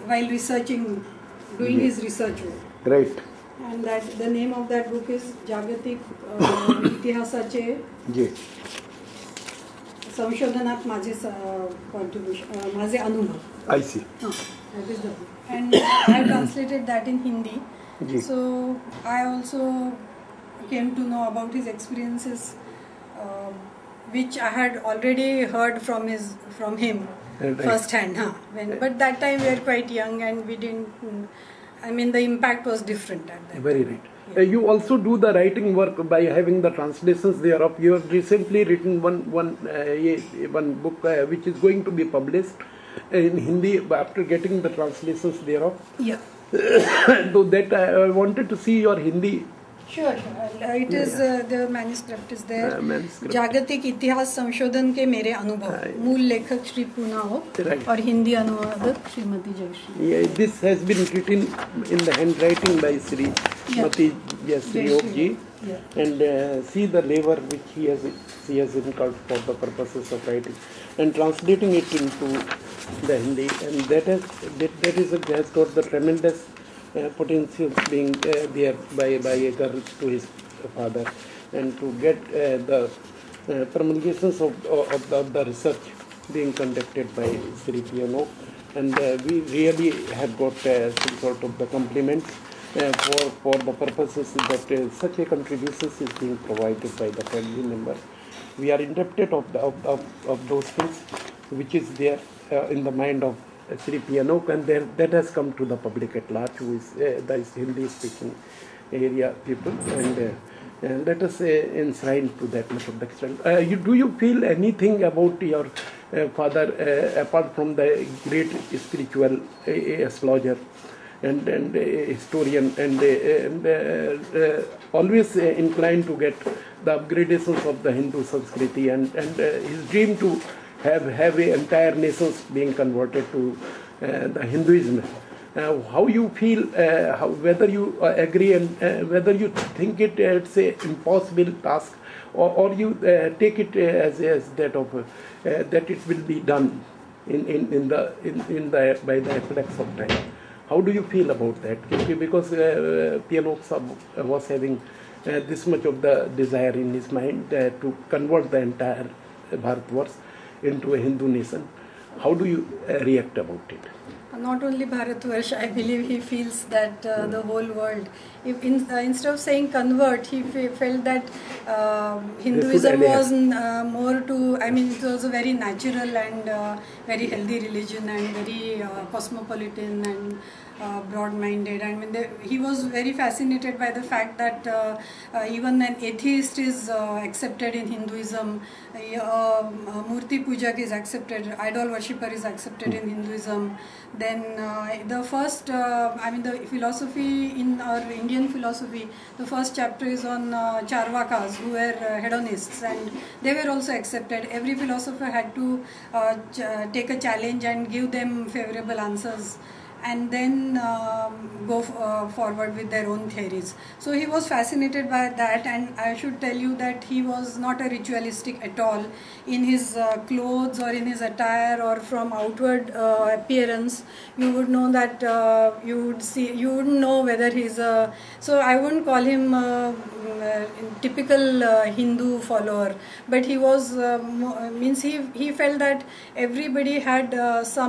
while researching, doing his research work. Right. And that the name of that book is Jagatik Itihasache Samshodhanat माझे contribution, माझे अनुभव. I see. That is the book. And I have translated that in Hindi. So I also came to know about his experiences, which I had already heard from him first hand. But that time we were quite young and we didn't. I mean, the impact was different at that time. Very right. Yeah. You also do the writing work by having the translations thereof. You have recently written one book which is going to be published in Hindi after getting the translations thereof. Yeah. So that I wanted to see your Hindi. Sure. It is the manuscript is there. जागतिक इतिहास संशोधन के मेरे अनुभव, मूल लेखक श्री पूना हो और हिंदी अनुवादक Shrimati Jayashree. Yeah, this has been written in the handwriting by Sri Mati Jayashree ji, and see the labor which she has incurred for the purposes of writing and translating it into the Hindi, and that has got the tremendous potential being there by a girl to his father, and to get the promulgations of the research being conducted by Sri P.N. Oak, and we really have got some sort of the compliments for the purposes that such a contribution is being provided by the family members. We are indebted of those things which is there in the mind of Sri P.N. Oak, and that has come to the public at large, who is the Hindi-speaking area people, and let us enshrine to that much of the extent. Do you feel anything about your father apart from the great spiritual astrologer and historian, and always inclined to get the upgradations of the Hindu Sanskriti, and his dream to have an entire nations being converted to the Hinduism? How you feel, whether you agree, and whether you think it's a impossible task, or you take it as that of that it will be done by the effects of time. How do you feel about that? Because P.N. Oak was having this much of the desire in his mind to convert the entire Bharatvarsh into a Hindu nation. How do you react about it? Not only Bharatvarsh, I believe he feels that the whole world. Instead of saying convert, he felt that Hinduism was more to, I mean, it was a very natural and very healthy religion, and very cosmopolitan and broad-minded. I mean, he was very fascinated by the fact that even an atheist is accepted in Hinduism. Murti Pujak is accepted, idol worshipper is accepted in Hinduism. Then the first, I mean, the philosophy in our Indian philosophy, the first chapter is on Charvakas, who were hedonists, and they were also accepted. Every philosopher had to take a challenge and give them favorable answers, and then go forward with their own theories. So he was fascinated by that, and I should tell you that he was not a ritualistic at all in his clothes or in his attire or from outward appearance. You would know that you wouldn't know whether he's a, so I wouldn't call him a typical Hindu follower, but he was means he felt that everybody had some